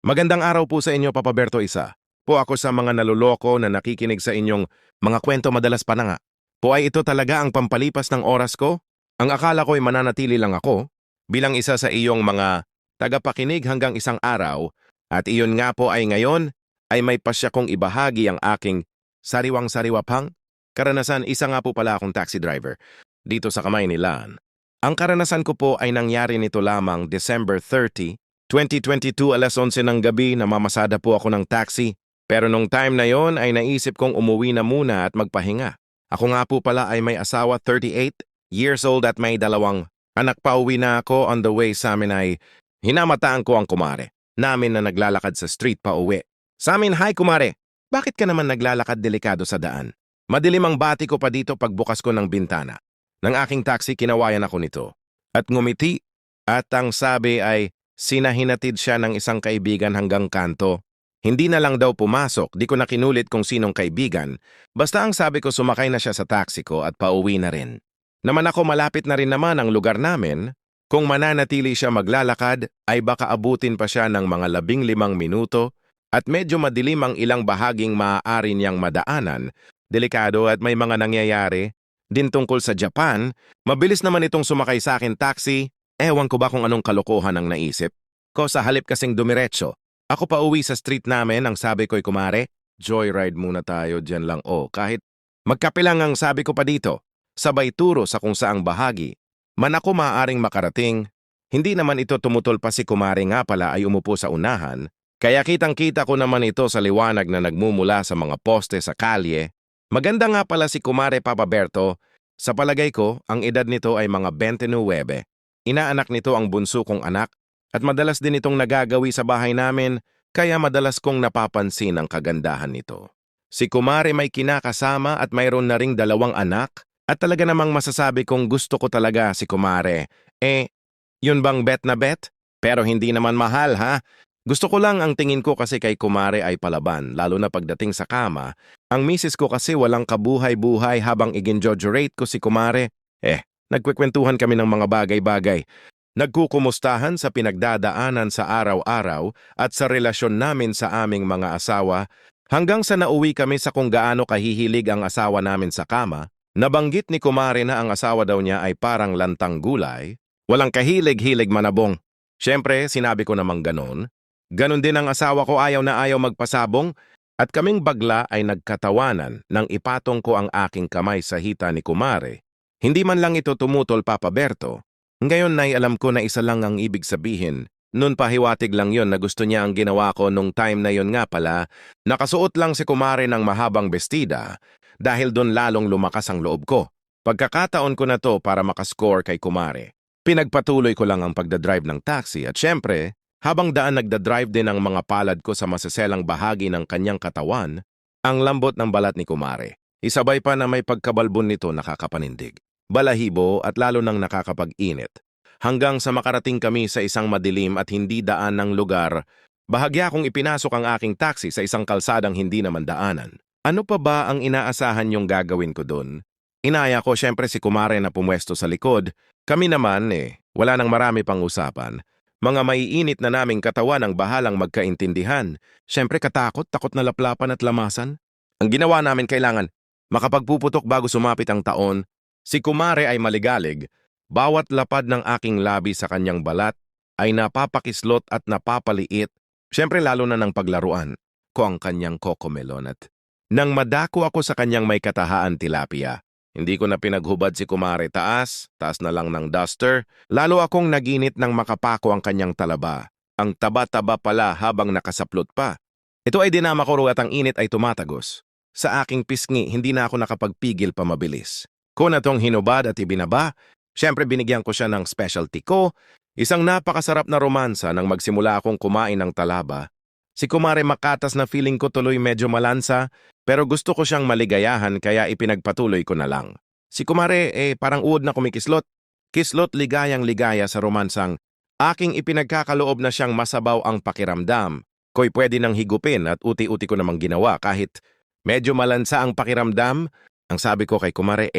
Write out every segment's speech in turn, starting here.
Magandang araw po sa inyo, Papa Berto Isa. Po ako sa mga naluloko na nakikinig sa inyong mga kwento madalas pa na nga. Po ay ito talaga ang pampalipas ng oras ko? Ang akala ko'y mananatili lang ako bilang isa sa iyong mga tagapakinig hanggang isang araw at iyon nga po ay ngayon ay may pasya kong ibahagi ang aking sariwang-sariwa pang karanasan. Isa nga po pala akong taxi driver dito sa Kamay ni Lan. Ang karanasan ko po ay nangyari nito lamang December 30, 2022 alas 11 ng gabi. Namamasada po ako ng taxi. Pero nung time na yon ay naisip kong umuwi na muna at magpahinga. Ako nga po pala ay may asawa, 38 years old at may dalawang anak. Pauwi na ako. On the way sa amin ay hinamataan ko ang kumare namin na naglalakad sa street pa uwi. Sa amin, "Hi kumare, bakit ka naman naglalakad delikado sa daan?" Madilim ang bati ko pa dito pagbukas ko ng bintana ng aking taxi. Kinawayan ako nito at ngumiti at ang sabi ay sinahinatid siya ng isang kaibigan hanggang kanto. Hindi na lang daw pumasok. Di ko na kinulit kung sinong kaibigan. Basta ang sabi ko, sumakay na siya sa taxi ko at pauwi na rin. Naman ako, malapit na rin naman ang lugar namin. Kung mananatili siya maglalakad, ay baka abutin pa siya ng mga 15 minuto at medyo madilim ang ilang bahaging maaari niyang madaanan. Delikado at may mga nangyayari din tungkol sa Japan. Mabilis naman itong sumakay sa akin taxi. Ewan ko ba kung anong kalokohan ang naisip ko, sa halip kasing dumiretso ako pa uwi sa street namin. Ang sabi ko'y, "Kumare, joyride muna tayo dyan lang o kahit magkape lang." Ang sabi ko pa dito, sabay turo sa kung saang bahagi man ako maaaring makarating. Hindi naman ito tumutol pa. Si kumare nga pala ay umupo sa unahan, kaya kitang-kita ko naman ito sa liwanag na nagmumula sa mga poste sa kalye. Maganda nga pala si kumare, Papa Berto. Sa palagay ko, ang edad nito ay mga 29. Inaanak nito ang bunso kong anak at madalas din itong nagagawi sa bahay namin, kaya madalas kong napapansin ang kagandahan nito. Si kumare may kinakasama at mayroon na ring 2 anak at talaga namang masasabi kong gusto ko talaga si kumare. Yun bang bet na bet? Pero hindi naman mahal, ha? Gusto ko lang ang tingin ko kasi kay kumare ay palaban, lalo na pagdating sa kama. Ang misis ko kasi walang kabuhay-buhay habang iginjojurate ko si kumare. Nagkwekwentuhan kami ng mga bagay-bagay. Nagkukumustahan sa pinagdadaanan sa araw-araw at sa relasyon namin sa aming mga asawa hanggang sa nauwi kami sa kung gaano kahihilig ang asawa namin sa kama. Nabanggit ni kumare na ang asawa daw niya ay parang lantang gulay, walang kahilig-hilig manabong. Siyempre, sinabi ko namang ganon. Ganon din ang asawa ko, ayaw na ayaw magpasabong at kaming bagla ay nagkatawanan nang ipatong ko ang aking kamay sa hita ni kumare. Hindi man lang ito tumutol, Papa Berto. Ngayon nay alam ko na isa lang ang ibig sabihin. Noon pahiwatig lang yon na gusto niya ang ginawa ko nung time na yon. Nga pala, nakasuot lang si kumare ng mahabang bestida dahil doon lalong lumakas ang loob ko. Pagkakataon ko na to para makascore kay kumare. Pinagpatuloy ko lang ang pagdadrive ng taxi at syempre, habang daan nagdadrive din ang mga palad ko sa masaselang bahagi ng kanyang katawan, ang lambot ng balat ni kumare. Isabay pa na may pagkabalbon nito nakakapanindig, balahibo at lalo nang nakakapag-init. Hanggang sa makarating kami sa isang madilim at hindi daan ng lugar, bahagya kong ipinasok ang aking taxi sa isang kalsadang hindi naman daanan. Ano pa ba ang inaasahan niyong gagawin ko doon? Inaya ko syempre si kumare na pumwesto sa likod. Kami naman wala nang marami pang usapan. Mga maiinit na naming katawan ang bahalang magkaintindihan. Syempre takot na laplapan at lamasan. Ang ginawa namin, kailangan makapagpuputok bago sumapit ang taon. Si kumare ay maligalig. Bawat lapad ng aking labi sa kanyang balat ay napapakislot at napapaliit. Siyempre lalo na ng paglaruan ko ang kanyang cocomelon at nang madako ako sa kanyang may katahaan tilapia. Hindi ko na pinaghubad si kumare, taas na lang ng duster. Lalo akong naginit nang makapako ang kanyang talaba. Ang taba-taba pala habang nakasaplot pa. Ito ay dinama ko at ang init ay tumatagos. Sa aking pisngi, hindi na ako nakapagpigil pa mabilis. Ko na tong hinubad at ibinaba. Siyempre binigyan ko siya ng specialty ko. Isang napakasarap na romansa nang magsimula akong kumain ng talaba. Si kumare makatas na feeling ko tuloy medyo malansa, pero gusto ko siyang maligayahan kaya ipinagpatuloy ko na lang. Si kumare parang uod na kumikislot. Kislot ligayang-ligaya sa romansang aking ipinagkakaloob na siyang masabaw ang pakiramdam. Ko'y pwede nang higupin at uti-uti ko namang ginawa kahit medyo malansa ang pakiramdam. Ang sabi ko kay kumare,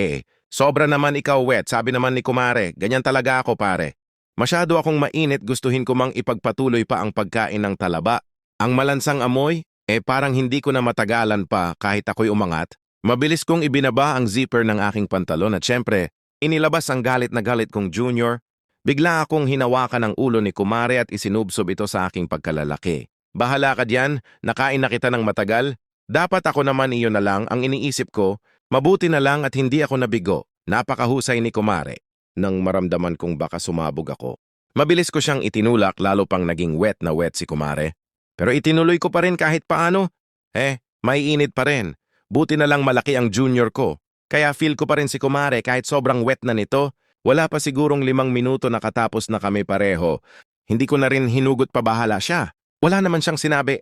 sobra naman ikaw wet. Sabi naman ni kumare, ganyan talaga ako pare. Masyado akong mainit, gustuhin ko mang ipagpatuloy pa ang pagkain ng talaba. Ang malansang amoy, parang hindi ko na matagalan pa kahit ako'y umangat. Mabilis kong ibinaba ang zipper ng aking pantalon at syempre, inilabas ang galit na galit kong junior. Bigla akong hinawakan ng ulo ni Kumare at isinubsob ito sa aking pagkalalaki. Bahala ka diyan, nakain na kita ng matagal. Dapat ako naman iyon na lang ang iniisip ko, mabuti na lang at hindi ako nabigo. Napakahusay ni Kumare. Nang maramdaman kong baka sumabog ako. Mabilis ko siyang itinulak lalo pang naging wet na wet si Kumare. Pero itinuloy ko pa rin kahit paano. May init pa rin. Buti na lang malaki ang junior ko. Kaya feel ko pa rin si Kumare kahit sobrang wet na nito. Wala pa sigurong 5 minuto nakatapos na kami pareho. Hindi ko na rin hinugot pa bahala siya. Wala naman siyang sinabi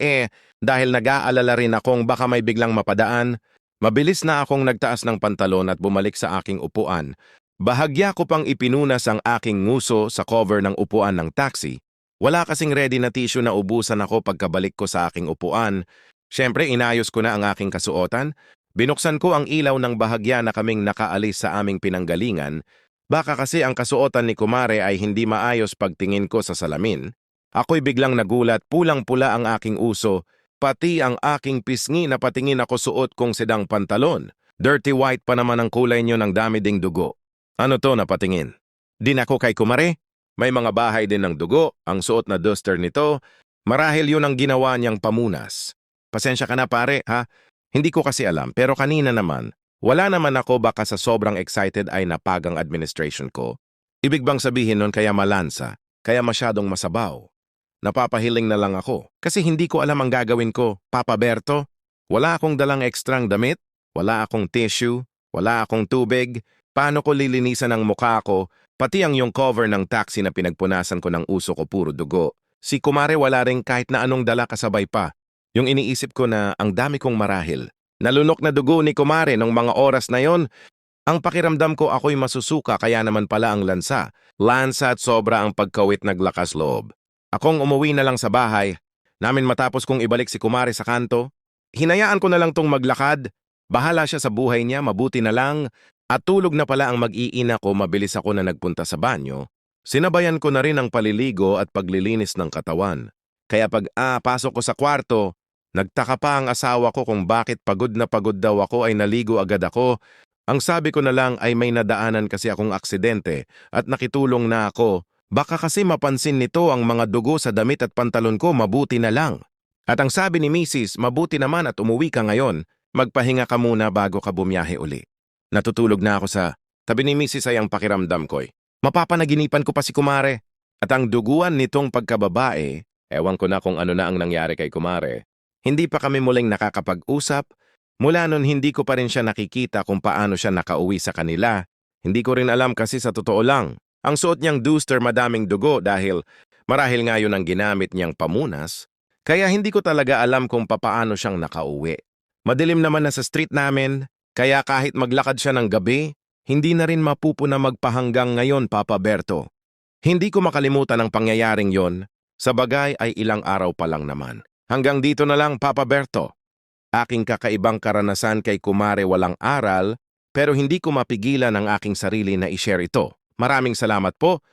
dahil nag-aalala rin akong baka may biglang mapadaan. Mabilis na akong nagtaas ng pantalon at bumalik sa aking upuan. Bahagya ko pang ipinunas ang aking nguso sa cover ng upuan ng taxi. Wala kasing ready na tissue na ubusan ako pagkabalik ko sa aking upuan. Siyempre, inayos ko na ang aking kasuotan. Binuksan ko ang ilaw ng bahagya na kaming nakaalis sa aming pinanggalingan. Baka kasi ang kasuotan ni Kumare ay hindi maayos pagtingin ko sa salamin. Ako'y biglang nagulat, pulang-pula ang aking uso, pati ang aking pisngi na patingin ako suot kong sedang pantalon. Dirty white pa naman ang kulay niyo ng dami ding dugo. Ano to na patingin? Din ako kay Kumare? May mga bahay din ng dugo, ang suot na duster nito. Marahil yun ang ginawa niyang pamunas. Pasensya ka na pare, ha? Hindi ko kasi alam, pero kanina naman, wala naman ako baka sa sobrang excited ay napagang administration ko. Ibig bang sabihin nun kaya malansa, kaya masyadong masabaw? Napapahiling na lang ako kasi hindi ko alam ang gagawin ko, Papa Berto. Wala akong dalang ekstrang damit, wala akong tissue, wala akong tubig. Paano ko lilinisan ang mukha ko, pati ang yung cover ng taxi na pinagpunasan ko ng uso ko puro dugo. Si Kumare wala rin kahit na anong dala kasabay pa. Yung iniisip ko na ang dami kong marahil. Nalunok na dugo ni Kumare nung mga oras na yon. Ang pakiramdam ko ako'y masusuka kaya naman pala ang lansa. Lansa at sobra ang pagkawit naglakas loob. Akong umuwi na lang sa bahay. Namin matapos kong ibalik si Kumare sa kanto. Hinayaan ko na lang tong maglakad. Bahala siya sa buhay niya, mabuti na lang. At tulog na pala ang mag-iina ko, mabilis ako na nagpunta sa banyo. Sinabayan ko na rin ang paliligo at paglilinis ng katawan. Kaya pasok ko sa kwarto, nagtaka pa ang asawa ko kung bakit pagod na pagod daw ako ay naligo agad ako. Ang sabi ko na lang ay may nadaanan kasi akong aksidente at nakitulong na ako. Baka kasi mapansin nito ang mga dugo sa damit at pantalon ko, mabuti na lang. At ang sabi ni Mrs., mabuti naman at umuwi ka ngayon, magpahinga ka muna bago ka bumiyahe uli. Natutulog na ako sa tabi ni Mrs. ay ang pakiramdam ko'y. Mapapanaginipan ko pa si Kumare. At ang duguan nitong pagkababae, ewan ko na kung ano na ang nangyari kay Kumare. Hindi pa kami muling nakakapag-usap. Mula nun hindi ko pa rin siya nakikita kung paano siya nakauwi sa kanila. Hindi ko rin alam kasi sa totoo lang. Ang suot niyang duster madaming dugo dahil marahil nga yun ang ginamit niyang pamunas. Kaya hindi ko talaga alam kung papaano siyang nakauwi. Madilim naman na sa street namin, kaya kahit maglakad siya ng gabi, hindi na rin mapupuna magpahanggang ngayon, Papa Berto. Hindi ko makalimutan ang pangyayaring yon, sa bagay ay ilang araw pa lang naman. Hanggang dito na lang, Papa Berto. Aking kakaibang karanasan kay Kumare walang aral, pero hindi ko mapigilan ang aking sarili na i-share ito. Maraming salamat po.